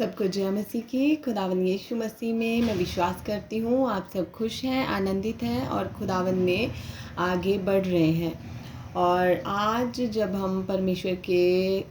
सबको जय मसीह की। खुदावंद यीशु मसीह में मैं विश्वास करती हूँ आप सब खुश हैं, आनंदित हैं और खुदावंद में आगे बढ़ रहे हैं। और आज जब हम परमेश्वर के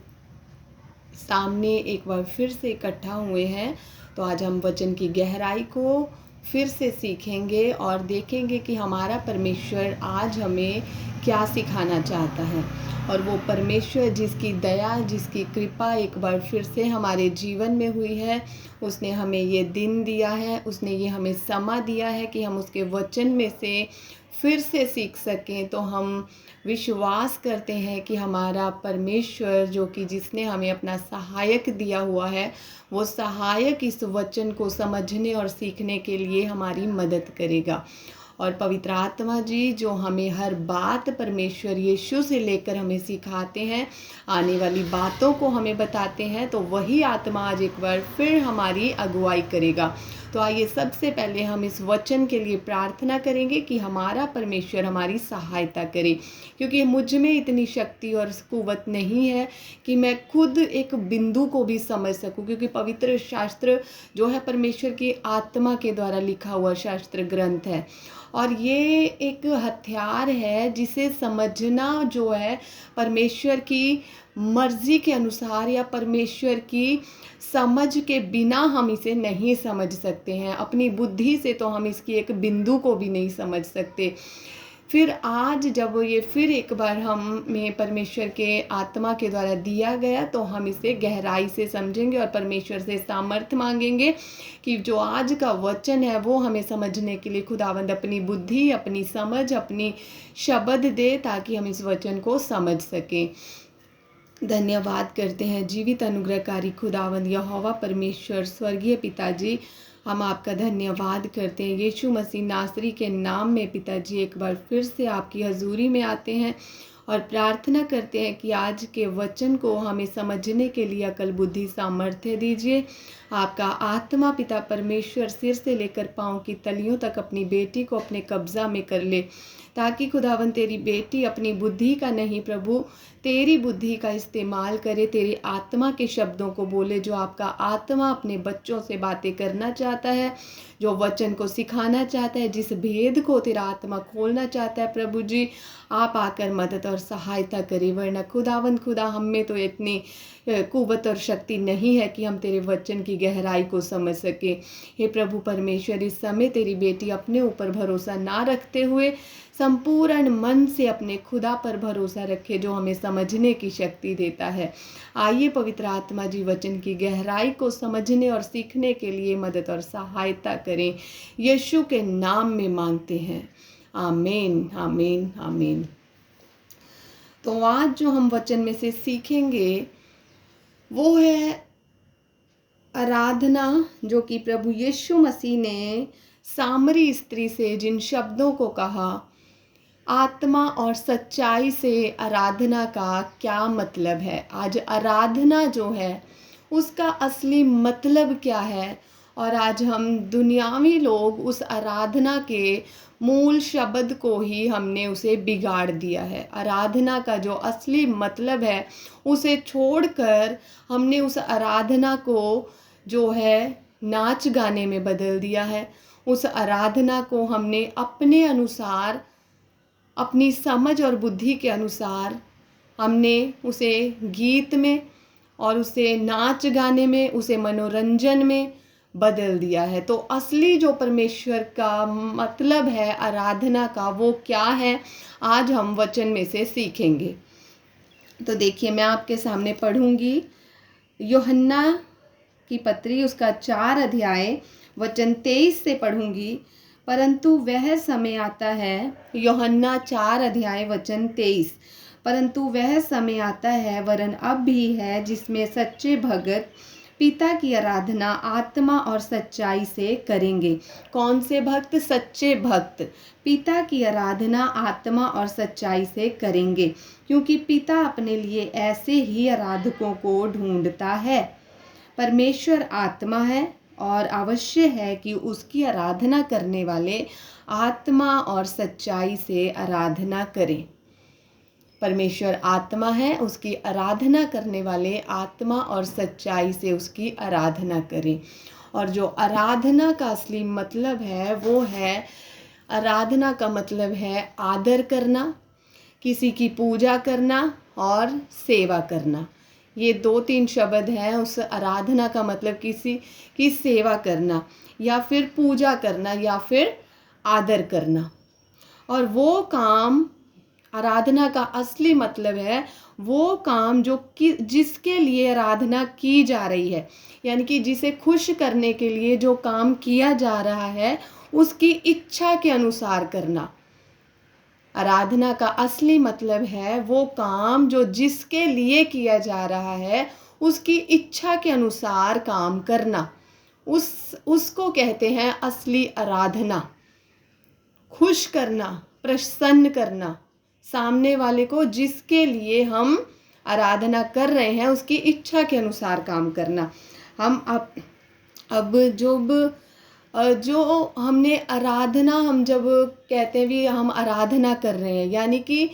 सामने एक बार फिर से इकट्ठा हुए हैं तो आज हम वचन की गहराई को फिर से सीखेंगे और देखेंगे कि हमारा परमेश्वर आज हमें क्या सिखाना चाहता है। और वो परमेश्वर जिसकी दया, जिसकी कृपा एक बार फिर से हमारे जीवन में हुई है, उसने हमें ये दिन दिया है, उसने ये हमें समा दिया है कि हम उसके वचन में से फिर से सीख सकें। तो हम विश्वास करते हैं कि हमारा परमेश्वर जो कि जिसने हमें अपना सहायक दिया हुआ है, वो सहायक इस वचन को समझने और सीखने के लिए हमारी मदद करेगा। और पवित्र आत्मा जी जो हमें हर बात परमेश्वर यीशु से लेकर हमें सिखाते हैं, आने वाली बातों को हमें बताते हैं, तो वही आत्मा आज एक बार फिर हमारी अगुवाई करेगा। तो आइए सबसे पहले हम इस वचन के लिए प्रार्थना करेंगे कि हमारा परमेश्वर हमारी सहायता करे, क्योंकि मुझ में इतनी शक्ति और कुव्वत नहीं है कि मैं खुद एक बिंदु को भी समझ सकूं, क्योंकि पवित्र शास्त्र जो है परमेश्वर की आत्मा के द्वारा लिखा हुआ शास्त्र ग्रंथ है। और ये एक हथियार है जिसे समझना जो है परमेश्वर की मर्जी के अनुसार या परमेश्वर की समझ के बिना हम इसे नहीं समझ सकते हैं। अपनी बुद्धि से तो हम इसकी एक बिंदु को भी नहीं समझ सकते। फिर आज जब ये फिर एक बार हमें परमेश्वर के आत्मा के द्वारा दिया गया तो हम इसे गहराई से समझेंगे और परमेश्वर से सामर्थ्य मांगेंगे कि जो आज का वचन है वो हमें समझने के लिए खुदावंद अपनी बुद्धि, अपनी समझ, अपनी शब्द दे ताकि हम इस वचन को समझ सकें। धन्यवाद करते हैं जीवित अनुग्रहकारी खुदावंद यहोवा परमेश्वर स्वर्गीय पिताजी, हम आपका धन्यवाद करते हैं यीशु मसीह नासरी के नाम में। पिताजी एक बार फिर से आपकी हजूरी में आते हैं और प्रार्थना करते हैं कि आज के वचन को हमें समझने के लिए अकल, बुद्धि, सामर्थ्य दीजिए। आपका आत्मा पिता परमेश्वर सिर से लेकर पांव की तलियों तक अपनी बेटी को अपने कब्जा में कर ले, ताकि खुदावन तेरी बेटी अपनी बुद्धि का नहीं प्रभु तेरी बुद्धि का इस्तेमाल करे, तेरी आत्मा के शब्दों को बोले जो आपका आत्मा अपने बच्चों से बातें करना चाहता है, जो वचन को सिखाना चाहता है, जिस भेद को तेरा आत्मा खोलना चाहता है। प्रभु जी आप आकर मदद और सहायता करें, वरना खुदावंद खुदा हम में तो इतनी कुव्वत और शक्ति नहीं है कि हम तेरे वचन की गहराई को समझ सके। हे प्रभु परमेश्वर इस समय तेरी बेटी अपने ऊपर भरोसा ना रखते हुए संपूर्ण मन से अपने खुदा पर भरोसा रखे जो हमें समझने की शक्ति देता है। आइए पवित्र आत्मा जी वचन की गहराई को समझने और सीखने के लिए मदद और सहायता करें, यीशु के नाम में मांगते हैं, आमीन आमीन आमीन। तो आज जो हम वचन में से सीखेंगे वो है आराधना, जो कि प्रभु यीशु मसीह ने सामरी स्त्री से जिन शब्दों को कहा, आत्मा और सच्चाई से आराधना का क्या मतलब है। आज आराधना जो है उसका असली मतलब क्या है, और आज हम दुनियावी लोग उस आराधना के मूल शब्द को ही हमने उसे बिगाड़ दिया है। आराधना का जो असली मतलब है उसे छोड़कर हमने उस आराधना को जो है नाच गाने में बदल दिया है। उस आराधना को हमने अपने अनुसार, अपनी समझ और बुद्धि के अनुसार हमने उसे गीत में और उसे नाच गाने में, उसे मनोरंजन में बदल दिया है। तो असली जो परमेश्वर का मतलब है आराधना का वो क्या है, आज हम वचन में से सीखेंगे। तो देखिए मैं आपके सामने पढ़ूंगी यूहन्ना की पत्री उसका 4 अध्याय वचन 23 से पढ़ूंगी। परंतु वह समय आता है, यूहन्ना 4 अध्याय वचन 23, परंतु वह समय आता है वरन अब भी है जिसमें सच्चे भगत पिता की आराधना आत्मा और सच्चाई से करेंगे। कौन से भक्त? सच्चे भक्त पिता की आराधना आत्मा और सच्चाई से करेंगे, क्योंकि पिता अपने लिए ऐसे ही आराधकों को ढूंढता है। परमेश्वर आत्मा है और अवश्य है कि उसकी आराधना करने वाले आत्मा और सच्चाई से आराधना करें। परमेश्वर आत्मा है, उसकी आराधना करने वाले आत्मा और सच्चाई से उसकी आराधना करें। और जो आराधना का असली मतलब है वो है, आराधना का मतलब है आदर करना, किसी की पूजा करना और सेवा करना। ये 2-3 शब्द हैं। उस आराधना का मतलब किसी की सेवा करना या फिर पूजा करना या फिर आदर करना। और वो काम, आराधना का असली मतलब है वो काम जो कि जिसके लिए आराधना की जा रही है, यानी कि जिसे खुश करने के लिए जो काम किया जा रहा है उसकी इच्छा के अनुसार करना। आराधना का असली मतलब है वो काम जो जिसके लिए किया जा रहा है उसकी इच्छा के अनुसार काम करना। उसको कहते हैं असली आराधना। खुश करना, प्रसन्न करना, सामने वाले को जिसके लिए हम आराधना कर रहे हैं उसकी इच्छा के अनुसार काम करना। हम अब जो हमने आराधना, हम जब कहते हैं भी हम आराधना कर रहे हैं, यानी कि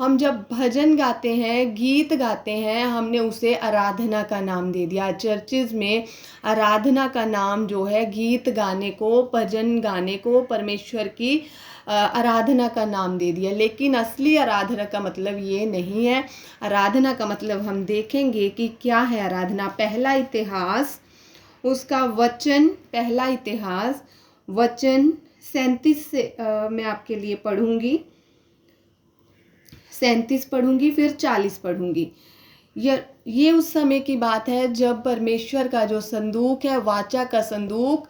हम जब भजन गाते हैं, गीत गाते हैं, हमने उसे आराधना का नाम दे दिया। चर्चिज़ में आराधना का नाम जो है गीत गाने को, भजन गाने को परमेश्वर की आराधना का नाम दे दिया। लेकिन असली आराधना का मतलब ये नहीं है। आराधना का मतलब हम देखेंगे कि क्या है आराधना। पहला इतिहास, उसका वचन, पहला इतिहास वचन 37 से मैं आपके लिए पढ़ूंगी, 37 पढ़ूंगी, फिर 40 पढ़ूंगी। ये उस समय की बात है जब परमेश्वर का जो संदूक है, वाचा का संदूक,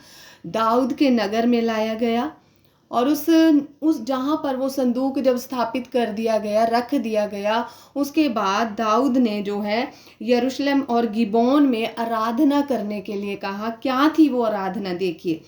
दाऊद के नगर में लाया गया। और उस जहाँ पर वो संदूक जब स्थापित कर दिया गया, रख दिया गया, उसके बाद दाऊद ने जो है यरूशलेम और गिबोन में आराधना करने के लिए कहा। क्या थी वो आराधना, देखिए।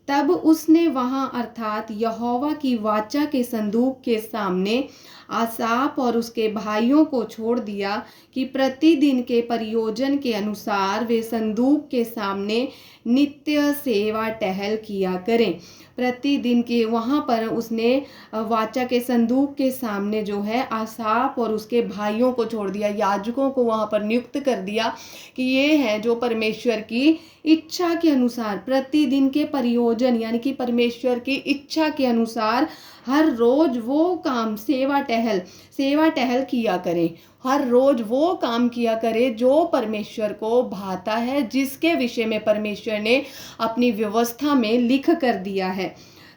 तब उसने वहाँ अर्थात यहोवा की वाचा के संदूक के सामने आसाप और उसके भाइयों को छोड़ दिया कि प्रतिदिन के प्रयोजन के अनुसार वे संदूक के सामने नित्य सेवा टहल किया करें। प्रतिदिन के वहाँ पर उसने वाचा के संदूक के सामने जो है आसाप और उसके भाइयों को छोड़ दिया, याजकों को वहाँ पर नियुक्त कर दिया कि ये है जो परमेश्वर की इच्छा के अनुसार प्रतिदिन के प्रयोजन, यानी कि परमेश्वर की इच्छा के अनुसार हर रोज वो काम, सेवा टहल किया करें। हर रोज वो काम किया करे जो परमेश्वर को भाता है, जिसके विषय में परमेश्वर ने अपनी व्यवस्था में लिख कर दिया है।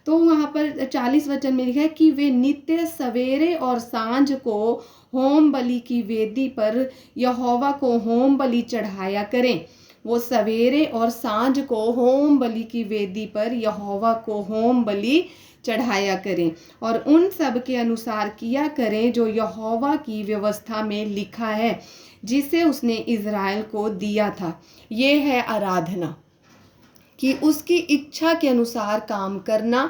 तो वहाँ पर 40 वचन में लिखा है कि वे नित्य सवेरे और सांझ को होम बलि की वेदी पर यहोवा को होम बलि चढ़ाया करें। वो सवेरे और सांझ को होम बलि की वेदी पर यहोवा को होम बलि चढ़ाया करें और उन सब के अनुसार किया करें जो यहोवा की व्यवस्था में लिखा है, जिसे उसने इज़राइल को दिया था। ये है आराधना, कि उसकी इच्छा के अनुसार काम करना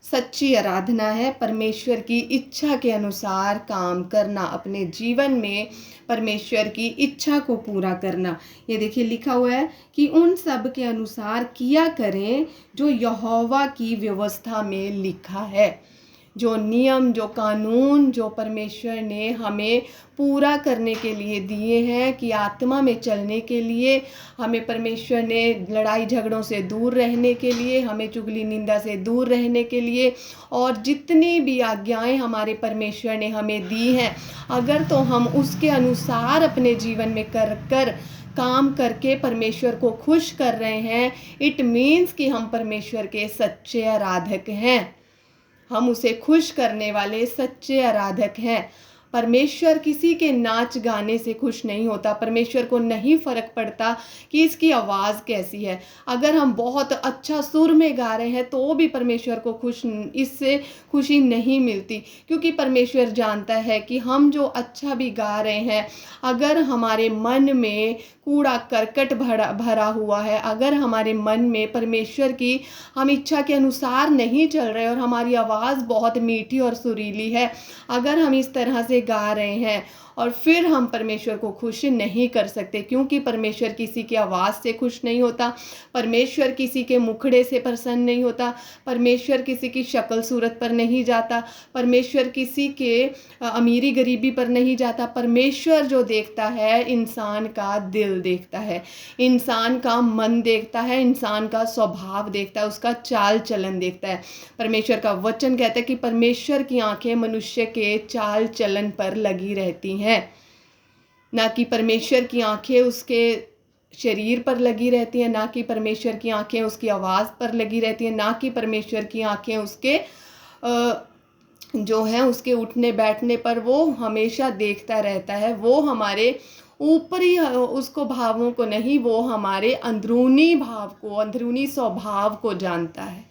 सच्ची आराधना है। परमेश्वर की इच्छा के अनुसार काम करना, अपने जीवन में परमेश्वर की इच्छा को पूरा करना। ये देखिए लिखा हुआ है कि उन सब के अनुसार किया करें जो यहोवा की व्यवस्था में लिखा है। जो नियम, जो कानून जो परमेश्वर ने हमें पूरा करने के लिए दिए हैं, कि आत्मा में चलने के लिए, हमें परमेश्वर ने लड़ाई झगड़ों से दूर रहने के लिए, हमें चुगली निंदा से दूर रहने के लिए, और जितनी भी आज्ञाएं हमारे परमेश्वर ने हमें दी हैं, अगर तो हम उसके अनुसार अपने जीवन में कर काम करके परमेश्वर को खुश कर रहे हैं, इट मीन्स कि हम परमेश्वर के सच्चे आराधक हैं। हम उसे खुश करने वाले सच्चे आराधक हैं। परमेश्वर किसी के नाच गाने से खुश नहीं होता। परमेश्वर को नहीं फर्क पड़ता कि इसकी आवाज़ कैसी है। अगर हम बहुत अच्छा सुर में गा रहे हैं तो भी परमेश्वर को इससे खुशी नहीं मिलती, क्योंकि परमेश्वर जानता है कि हम जो अच्छा भी गा रहे हैं, अगर हमारे मन में कूड़ा करकट भरा हुआ है, अगर हमारे मन में परमेश्वर की हम इच्छा के अनुसार नहीं चल रहे और हमारी आवाज़ बहुत मीठी और सुरीली है, अगर हम इस तरह से गा रहे हैं और फिर हम परमेश्वर को खुश नहीं कर सकते, क्योंकि परमेश्वर किसी की आवाज़ से खुश नहीं होता, परमेश्वर किसी के मुखड़े से प्रसन्न नहीं होता, परमेश्वर किसी की शक्ल सूरत पर नहीं जाता, परमेश्वर किसी के अमीरी गरीबी पर नहीं जाता। परमेश्वर जो देखता है इंसान का दिल देखता है, इंसान का मन देखता है, इंसान का स्वभाव देखता है, उसका चाल चलन देखता है। परमेश्वर का वचन कहता है कि परमेश्वर की आंखें मनुष्य के चाल चलन पर लगी रहती हैं, ना कि परमेश्वर की आंखें उसके शरीर पर लगी रहती हैं, ना कि परमेश्वर की आंखें उसकी आवाज़ पर लगी रहती हैं, ना कि परमेश्वर की आंखें उसके जो है उसके उठने बैठने पर वो हमेशा देखता रहता है। वो हमारे ऊपरी उसको भावों को नहीं, वो हमारे अंदरूनी भाव को, अंदरूनी स्वभाव को जानता है।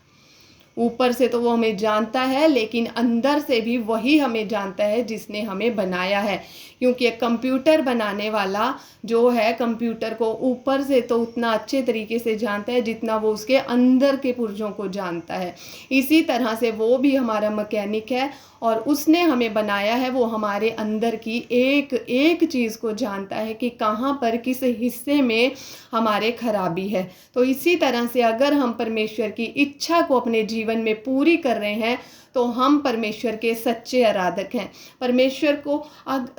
ऊपर से तो वो हमें जानता है, लेकिन अंदर से भी वही हमें जानता है जिसने हमें बनाया है। क्योंकि एक कंप्यूटर बनाने वाला जो है कंप्यूटर को ऊपर से तो उतना अच्छे तरीके से जानता है जितना वो उसके अंदर के पुर्जों को जानता है। इसी तरह से वो भी हमारा मैकेनिक है और उसने हमें बनाया है। वो हमारे अंदर की एक एक चीज़ को जानता है कि कहाँ पर किस हिस्से में हमारे खराबी है। तो इसी तरह से अगर हम परमेश्वर की इच्छा को अपने जीवन में पूरी कर रहे हैं तो हम परमेश्वर के सच्चे आराधक हैं। परमेश्वर को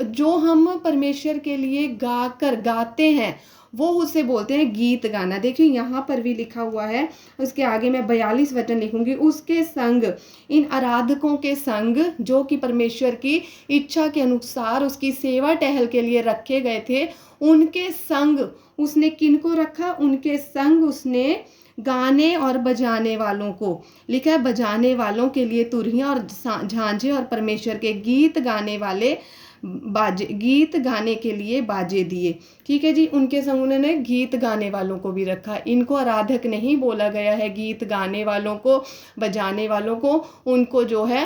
जो हम परमेश्वर के लिए गाते हैं वो उसे बोलते हैं गीत गाना। देखिए यहाँ पर भी लिखा हुआ है, उसके आगे मैं 42 वचन लिखूंगी। उसके संग, इन आराधकों के संग जो कि परमेश्वर की इच्छा के अनुसार उसकी सेवा टहल के लिए रखे गए थे, उनके संग उसने किनको रखा? उनके संग उसने गाने और बजाने वालों को, लिखा है बजाने वालों के लिए तुरहियां और झांझे और परमेश्वर के गीत गाने वाले बाजे, गीत गाने के लिए बाजे दिए। ठीक है जी, उनके संग उन्होंने गीत गाने वालों को भी रखा। इनको आराधक नहीं बोला गया है, गीत गाने वालों को, बजाने वालों को, उनको जो है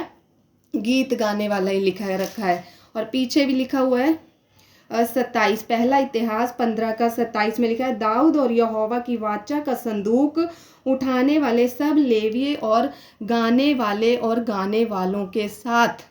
गीत गाने वाला ही लिखा रखा है। और पीछे भी लिखा हुआ है 27, पहला इतिहास 15 का 27 में लिखा है, दाऊद और यहोवा की वाचा का संदूक उठाने वाले सब लेविये और गाने वाले और गाने वालों के साथ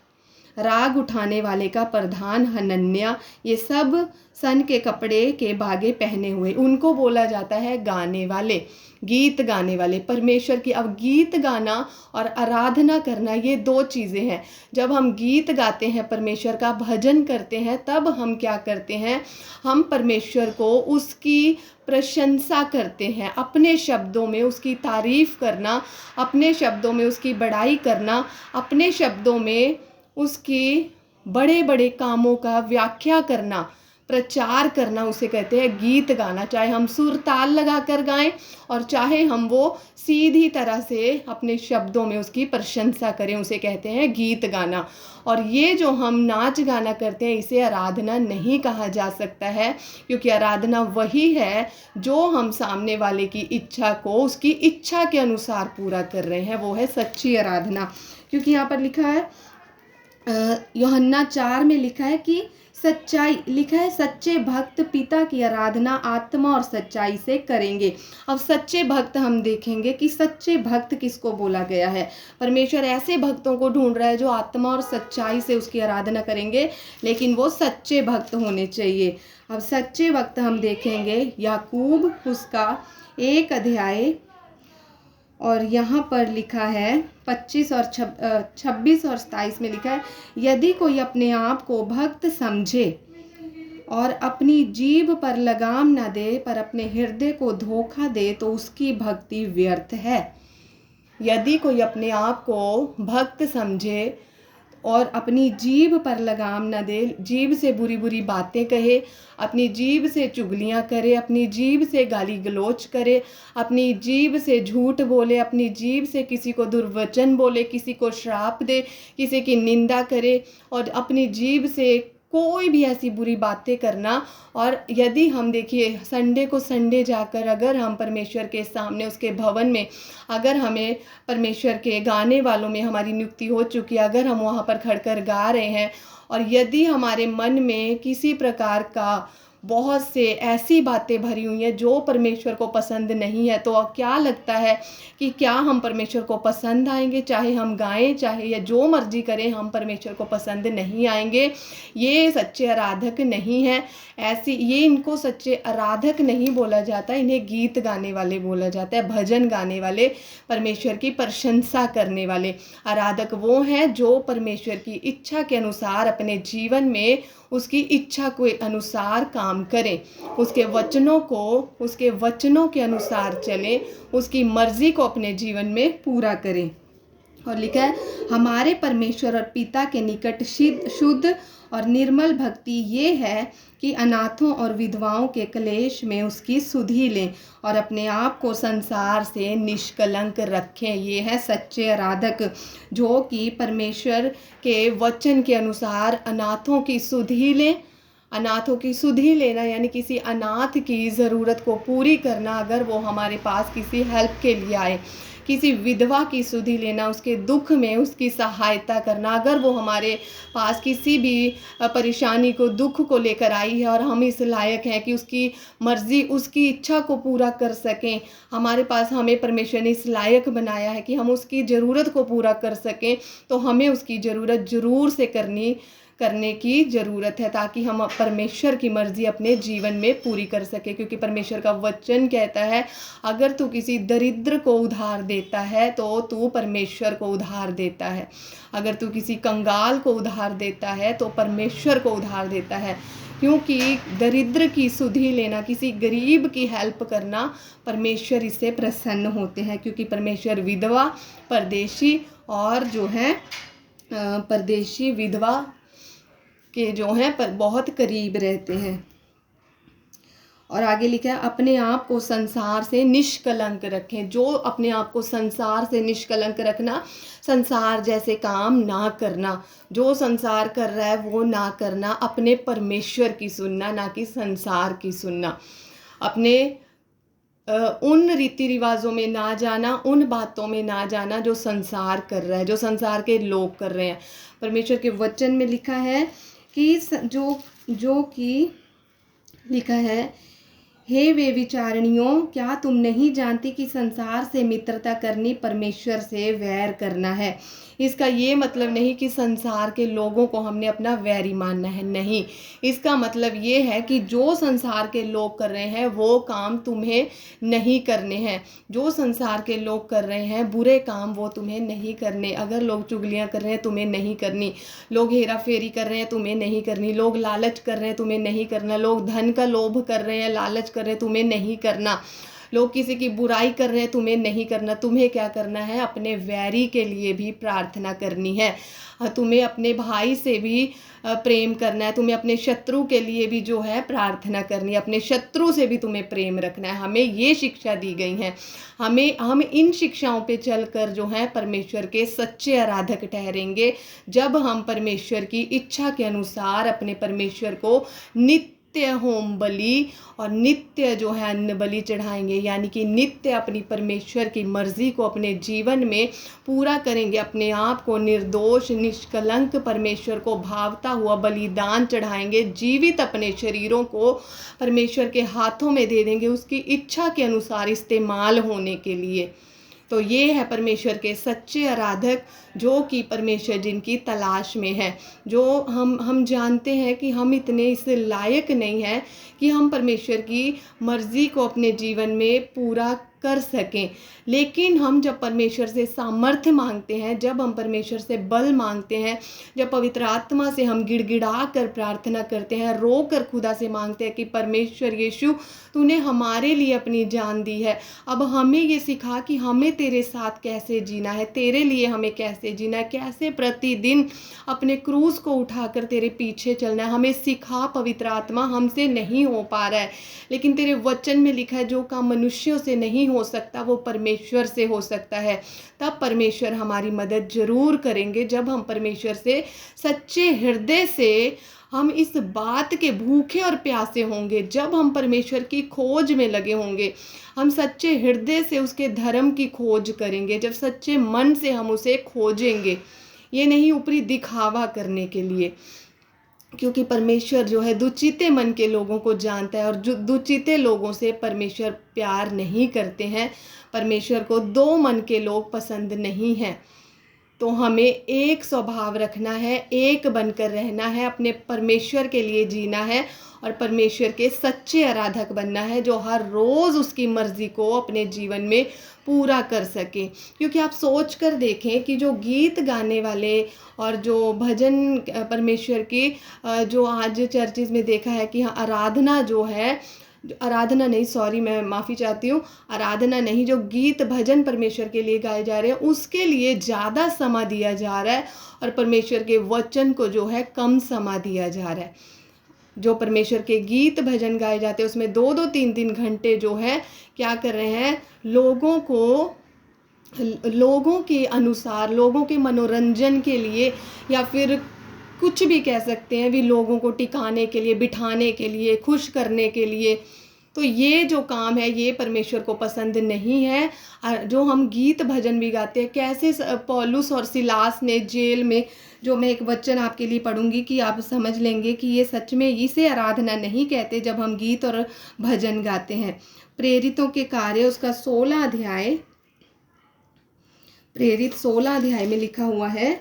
राग उठाने वाले का प्रधान हनन्याह, ये सब सन के कपड़े के बागे पहने हुए, उनको बोला जाता है गाने वाले, गीत गाने वाले परमेश्वर की। अब गीत गाना और आराधना करना ये दो चीज़ें हैं। जब हम गीत गाते हैं, परमेश्वर का भजन करते हैं, तब हम क्या करते हैं? हम परमेश्वर को उसकी प्रशंसा करते हैं, अपने शब्दों में उसकी तारीफ करना, अपने शब्दों में उसकी बड़ाई करना, अपने शब्दों में उसकी बड़े बड़े कामों का व्याख्या करना, प्रचार करना, उसे कहते हैं गीत गाना। चाहे हम सुर ताल लगा कर गाएं और चाहे हम वो सीधी तरह से अपने शब्दों में उसकी प्रशंसा करें, उसे कहते हैं गीत गाना। और ये जो हम नाच गाना करते हैं, इसे आराधना नहीं कहा जा सकता है, क्योंकि आराधना वही है जो हम सामने वाले की इच्छा को उसकी इच्छा के अनुसार पूरा कर रहे हैं, वो है सच्ची आराधना। क्योंकि यहाँ पर लिखा है यूहन्ना 4 में लिखा है कि सच्चाई, लिखा है सच्चे भक्त पिता की आराधना आत्मा और सच्चाई से करेंगे। अब सच्चे भक्त हम देखेंगे कि सच्चे भक्त किसको बोला गया है। परमेश्वर ऐसे भक्तों को ढूंढ रहा है जो आत्मा और सच्चाई से उसकी आराधना करेंगे, लेकिन वो सच्चे भक्त होने चाहिए। अब सच्चे भक्त हम देखेंगे याकूब उसका 1 अध्याय, और यहाँ पर लिखा है 25 और 26 और 27 में लिखा है, यदि कोई अपने आप को भक्त समझे और अपनी जीभ पर लगाम न दे पर अपने हृदय को धोखा दे तो उसकी भक्ति व्यर्थ है। यदि कोई अपने आप को भक्त समझे और अपनी जीभ पर लगाम न दे, जीभ से बुरी बुरी बातें कहे, अपनी जीभ से चुगलियाँ करे, अपनी जीभ से गाली गलोच करे, अपनी जीभ से झूठ बोले, अपनी जीभ से किसी को दुर्वचन बोले, किसी को श्राप दे, किसी की निंदा करे, और अपनी जीभ से कोई भी ऐसी बुरी बातें करना। और यदि हम देखिए संडे को संडे जाकर अगर हम परमेश्वर के सामने उसके भवन में, अगर हमें परमेश्वर के गाने वालों में हमारी नियुक्ति हो चुकी है, अगर हम वहाँ पर खड़कर गा रहे हैं और यदि हमारे मन में किसी प्रकार का बहुत से ऐसी बातें भरी हुई हैं जो परमेश्वर को पसंद नहीं है। तो अब क्या लगता है कि क्या हम परमेश्वर को पसंद आएंगे? चाहे हम गाएं, चाहे या जो मर्जी करें, हम परमेश्वर को पसंद नहीं आएंगे। ये सच्चे आराधक नहीं हैं। ये इनको सच्चे आराधक नहीं बोला जाता, इन्हें गीत गाने वाले बोला जाता है, भजन गाने वाले, परमेश्वर की प्रशंसा करने वाले। आराधक वो हैं जो परमेश्वर की इच्छा के अनुसार अपने जीवन में उसकी इच्छा के अनुसार काम करें, उसके वचनों के अनुसार चलें, उसकी मर्जी को अपने जीवन में पूरा करें। और लिखा है, हमारे परमेश्वर और पिता के निकट शुद्ध और निर्मल भक्ति ये है कि अनाथों और विधवाओं के क्लेश में उसकी सुधि लें और अपने आप को संसार से निष्कलंक रखें। ये है सच्चे आराधक, जो कि परमेश्वर के वचन के अनुसार अनाथों की सुधि लें। अनाथों की सुधि लेना यानी किसी अनाथ की ज़रूरत को पूरी करना, अगर वो हमारे पास किसी हेल्प के लिए आए। किसी विधवा की सुधि लेना, उसके दुख में उसकी सहायता करना, अगर वो हमारे पास किसी भी परेशानी को, दुख को लेकर आई है और हम इस लायक हैं कि उसकी मर्जी, उसकी इच्छा को पूरा कर सकें। हमारे पास, हमें परमेश्वर ने इस लायक बनाया है कि हम उसकी ज़रूरत को पूरा कर सकें, तो हमें उसकी ज़रूरत ज़रूर से करने की ज़रूरत है, ताकि हम परमेश्वर की मर्ज़ी अपने जीवन में पूरी कर सके। क्योंकि परमेश्वर का वचन कहता है, अगर तू किसी दरिद्र को उधार देता है तो तू परमेश्वर को उधार देता है। अगर तू किसी कंगाल को उधार देता है तो परमेश्वर को उधार देता है। क्योंकि दरिद्र की सुधि लेना, किसी गरीब की हेल्प करना, परमेश्वर इससे प्रसन्न होते हैं। क्योंकि परमेश्वर विधवा, परदेशी और जो है परदेशी विधवा के जो हैं पर बहुत करीब रहते हैं। और आगे लिखा है, अपने आप को संसार से निष्कलंक रखें। जो अपने आप को संसार से निष्कलंक रखना, संसार जैसे काम ना करना, जो संसार कर रहा है वो ना करना, अपने परमेश्वर की सुनना, ना कि संसार की सुनना। अपने उन रीति रिवाजों में ना जाना, उन बातों में ना जाना जो संसार कर रहा है, जो संसार के लोग कर रहे हैं। परमेश्वर के वचन में लिखा है कि जो कि लिखा है, हे वे विचारणियों, क्या तुम नहीं जानती कि संसार से मित्रता करनी परमेश्वर से वैर करना है। इसका ये मतलब नहीं कि संसार के लोगों को हमने अपना वैरी मानना है, नहीं। इसका मतलब ये है कि जो संसार के लोग कर रहे हैं वो काम तुम्हें नहीं करने हैं। जो संसार के लोग कर रहे हैं बुरे काम, वो तुम्हें नहीं करने। अगर लोग चुगलियाँ कर रहे हैं, तुम्हें नहीं करनी। लोग हेरा फेरी कर रहे हैं, तुम्हें नहीं करनी। लोग लालच कर रहे हैं, तुम्हें नहीं करना। लोग धन का लोभ कर रहे हैं, लालच कर रहे हैं, तुम्हें नहीं करना। लोग किसी की बुराई कर रहे हैं, तुम्हें नहीं करना। तुम्हें क्या करना है? अपने वैरी के लिए भी प्रार्थना करनी है। तुम्हें अपने भाई से भी प्रेम करना है। तुम्हें अपने शत्रु के लिए भी जो है प्रार्थना करनी है। अपने शत्रु से भी तुम्हें प्रेम रखना है। हमें ये शिक्षा दी गई है। हम इन शिक्षाओं पे चलकर जो है परमेश्वर के सच्चे आराधक ठहरेंगे, जब हम परमेश्वर की इच्छा के अनुसार अपने परमेश्वर को नित्य होम बलि और नित्य जो है अन्न बलि चढ़ाएंगे। यानी कि नित्य अपनी परमेश्वर की मर्जी को अपने जीवन में पूरा करेंगे। अपने आप को निर्दोष, निष्कलंक, परमेश्वर को भावता हुआ बलिदान चढ़ाएंगे। जीवित अपने शरीरों को परमेश्वर के हाथों में दे देंगे, उसकी इच्छा के अनुसार इस्तेमाल होने के लिए। तो ये है परमेश्वर के सच्चे आराधक, जो कि परमेश्वर जिनकी तलाश में है। जो हम जानते हैं कि हम इतने इस लायक नहीं हैं कि हम परमेश्वर की मर्ज़ी को अपने जीवन में पूरा कर सकें। लेकिन हम जब परमेश्वर से सामर्थ्य मांगते हैं, जब हम परमेश्वर से बल मांगते हैं, जब पवित्र आत्मा से हम गिड़गिड़ा कर प्रार्थना करते हैं, रो कर खुदा से मांगते हैं कि परमेश्वर यीशु, तूने हमारे लिए अपनी जान दी है, अब हमें ये सिखा कि हमें तेरे साथ कैसे जीना है, तेरे लिए हमें कैसे जीना है, कैसे प्रतिदिन अपने क्रूस को उठाकर तेरे पीछे चलना है। हमें सिखा पवित्र आत्मा। हमसे नहीं हो पा रहा है, लेकिन तेरे वचन में लिखा है, जो काम मनुष्यों से नहीं हो सकता वो परमेश्वर से हो सकता है। तब परमेश्वर हमारी मदद जरूर करेंगे, जब हम परमेश्वर से सच्चे हृदय से हम इस बात के भूखे और प्यासे होंगे, जब हम परमेश्वर की खोज में लगे होंगे, हम सच्चे हृदय से उसके धर्म की खोज करेंगे, जब सच्चे मन से हम उसे खोजेंगे। ये नहीं ऊपरी दिखावा करने के लिए। क्योंकि परमेश्वर जो है दुचिते मन के लोगों को जानता है, और जो दुचिते लोगों से परमेश्वर प्यार नहीं करते हैं। परमेश्वर को दो मन के लोग पसंद नहीं हैं। तो हमें एक स्वभाव रखना है, एक बनकर रहना है, अपने परमेश्वर के लिए जीना है और परमेश्वर के सच्चे आराधक बनना है, जो हर रोज़ उसकी मर्ज़ी को अपने जीवन में पूरा कर सके। क्योंकि आप सोच कर देखें कि जो गीत गाने वाले और जो भजन परमेश्वर की जो आज चर्चिज़ में देखा है कि हाँ, आराधना जो है, आराधना नहीं, सॉरी, मैं माफ़ी चाहती हूँ, आराधना नहीं, जो गीत भजन परमेश्वर के लिए गाए जा रहे हैं उसके लिए ज़्यादा समय दिया जा रहा है, और परमेश्वर के वचन को जो है कम समय दिया जा रहा है। जो परमेश्वर के गीत भजन गाए जाते हैं उसमें 2-2 3-3 घंटे जो है क्या कर रहे हैं, लोगों के अनुसार, लोगों के मनोरंजन के लिए, या फिर कुछ भी कह सकते हैं, भी लोगों को टिकाने के लिए, बिठाने के लिए, खुश करने के लिए। तो ये जो काम है ये परमेश्वर को पसंद नहीं है। जो हम गीत भजन भी गाते हैं, कैसे पौलुस और सिलास ने जेल में, जो मैं एक वचन आपके लिए पढ़ूंगी कि आप समझ लेंगे कि ये सच में इसे आराधना नहीं कहते जब हम गीत और भजन गाते हैं। प्रेरितों के कार्य उसका 16 अध्याय, प्रेरित 16 अध्याय में लिखा हुआ है,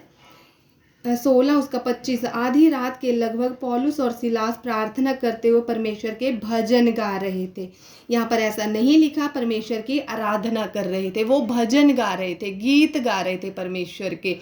16 उसका 25, आधी रात के लगभग पौलुस और सिलास प्रार्थना करते हुए परमेश्वर के भजन गा रहे थे। यहाँ पर ऐसा नहीं लिखा परमेश्वर की आराधना कर रहे थे, वो भजन गा रहे थे, गीत गा रहे थे परमेश्वर के।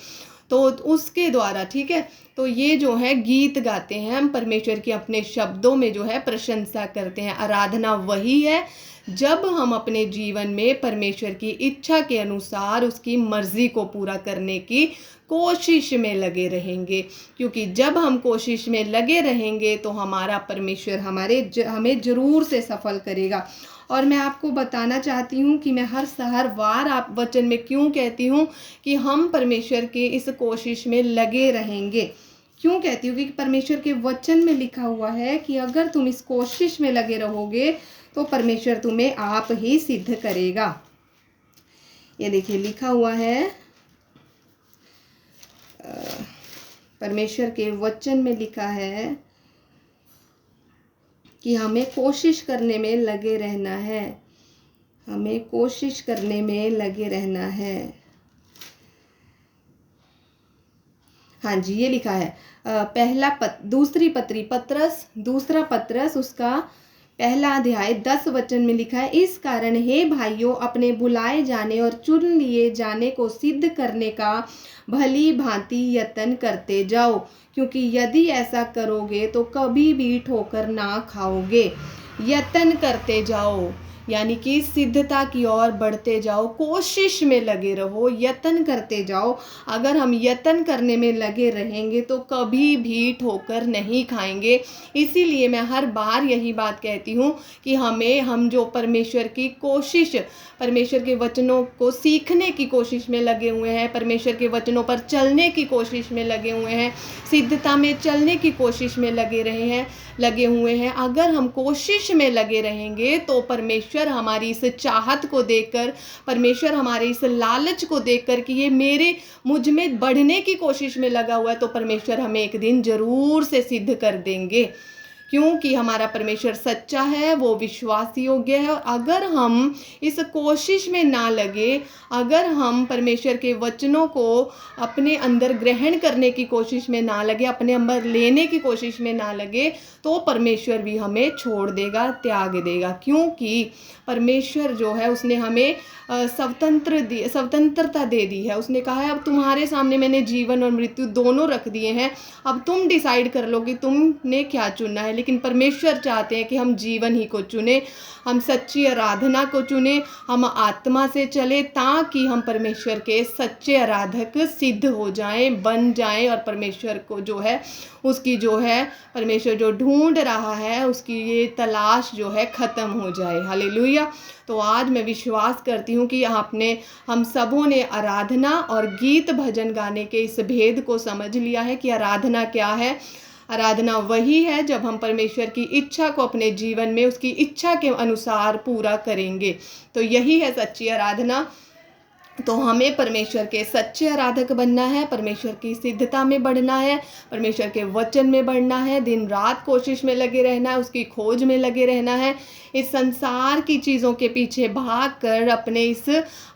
तो उसके द्वारा, ठीक है, तो ये जो है गीत गाते हैं हम, परमेश्वर की अपने शब्दों में जो है प्रशंसा करते हैं। आराधना वही है जब हम अपने जीवन में परमेश्वर की इच्छा के अनुसार उसकी मर्जी को पूरा करने की कोशिश में लगे रहेंगे। क्योंकि जब हम कोशिश में लगे रहेंगे तो हमारा परमेश्वर हमें ज़रूर से सफल करेगा। और मैं आपको बताना चाहती हूँ कि मैं हर बार आप वचन में क्यों कहती हूँ कि हम परमेश्वर के इस कोशिश में लगे रहेंगे। क्यों कहती हूँ? क्योंकि परमेश्वर के वचन में लिखा हुआ है कि अगर तुम इस कोशिश में लगे रहोगे तो परमेश्वर तुम्हें आप ही सिद्ध करेगा। ये देखिए लिखा हुआ है, परमेश्वर के वचन में लिखा है कि हमें कोशिश करने में लगे रहना है, हमें कोशिश करने में लगे रहना है। हाँ जी, ये लिखा है दूसरा पत्रस उसका पहला अध्याय 10 वचन में लिखा है, इस कारण हे भाइयों, अपने बुलाए जाने और चुन लिए जाने को सिद्ध करने का भली भांति यत्न करते जाओ, क्योंकि यदि ऐसा करोगे तो कभी भी ठोकर ना खाओगे। यत्न करते जाओ यानी कि सिद्धता की ओर बढ़ते जाओ, कोशिश में लगे रहो, यत्न करते जाओ। अगर हम यत्न करने में लगे रहेंगे तो कभी भी ठोकर नहीं खाएंगे। इसीलिए मैं हर बार यही बात कहती हूँ कि हम जो परमेश्वर की कोशिश, परमेश्वर के वचनों को सीखने की कोशिश में लगे हुए हैं, परमेश्वर के वचनों पर चलने की कोशिश में लगे हुए हैं, सिद्धता में चलने की कोशिश में लगे हुए हैं, अगर हम कोशिश में लगे रहेंगे तो परमेश्वर हमारी इस चाहत को देखकर, परमेश्वर हमारे इस लालच को देखकर कि ये मुझ में बढ़ने की कोशिश में लगा हुआ है, तो परमेश्वर हमें एक दिन ज़रूर से सिद्ध कर देंगे। क्योंकि हमारा परमेश्वर सच्चा है, वो विश्वास योग्य है। और अगर हम इस कोशिश में ना लगे, अगर हम परमेश्वर के वचनों को अपने अंदर ग्रहण करने की कोशिश में ना लगे, अपने अंदर लेने की कोशिश में ना लगे, तो परमेश्वर भी हमें छोड़ देगा, त्याग देगा। क्योंकि परमेश्वर जो है उसने हमें स्वतंत्रता दे दी है। उसने कहा है अब तुम्हारे सामने मैंने जीवन और मृत्यु दोनों रख दिए हैं, अब तुम डिसाइड कर लो कि तुमने क्या चुनना है। लेकिन परमेश्वर चाहते हैं कि हम जीवन ही को चुने, हम सच्ची आराधना को चुने, हम आत्मा से चले, ताकि हम परमेश्वर के सच्चे आराधक सिद्ध हो जाएं, बन जाएं, और परमेश्वर को जो है उसकी जो है परमेश्वर जो ढूंढ रहा है उसकी ये तलाश जो है ख़त्म हो जाए। हालेलुया। तो आज मैं विश्वास करती हूँ कि हम सबों ने आराधना और गीत भजन गाने के इस भेद को समझ लिया है कि आराधना क्या है। आराधना वही है जब हम परमेश्वर की इच्छा को अपने जीवन में उसकी इच्छा के अनुसार पूरा करेंगे, तो यही है सच्ची आराधना। तो हमें परमेश्वर के सच्चे आराधक बनना है, परमेश्वर की सिद्धता में बढ़ना है, परमेश्वर के वचन में बढ़ना है, दिन रात कोशिश में लगे रहना है, उसकी खोज में लगे रहना है। इस संसार की चीज़ों के पीछे भागकर अपने इस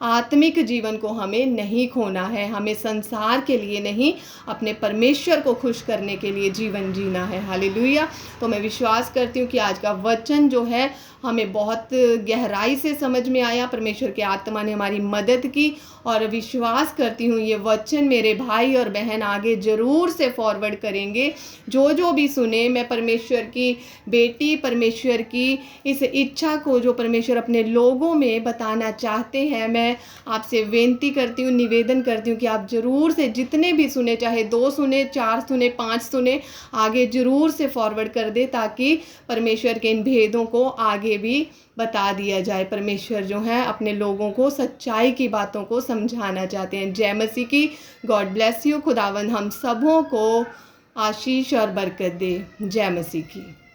आत्मिक जीवन को हमें नहीं खोना है। हमें संसार के लिए नहीं, अपने परमेश्वर को खुश करने के लिए जीवन जीना है। हालेलुया। तो मैं विश्वास करती हूँ कि आज का वचन जो है हमें बहुत गहराई से समझ में आया। परमेश्वर के आत्मा ने हमारी मदद की और विश्वास करती हूँ ये वचन मेरे भाई और बहन आगे ज़रूर से फॉरवर्ड करेंगे। जो भी सुने, मैं परमेश्वर की बेटी, परमेश्वर की इस इच्छा को जो परमेश्वर अपने लोगों में बताना चाहते हैं, मैं आपसे विनती करती हूँ, निवेदन करती हूँ कि आप ज़रूर से जितने भी सुने, चाहे 2 सुने, 4 सुने, 5 सुने, आगे ज़रूर से फॉरवर्ड कर दे ताकि परमेश्वर के इन भेदों को आगे भी बता दिया जाए। परमेश्वर जो है अपने लोगों को सच्चाई की बातों को समझाना चाहते हैं। जय मसीह की। God bless you. खुदावंद हम सबों को आशीष और बरकत दे। जय मसीह की।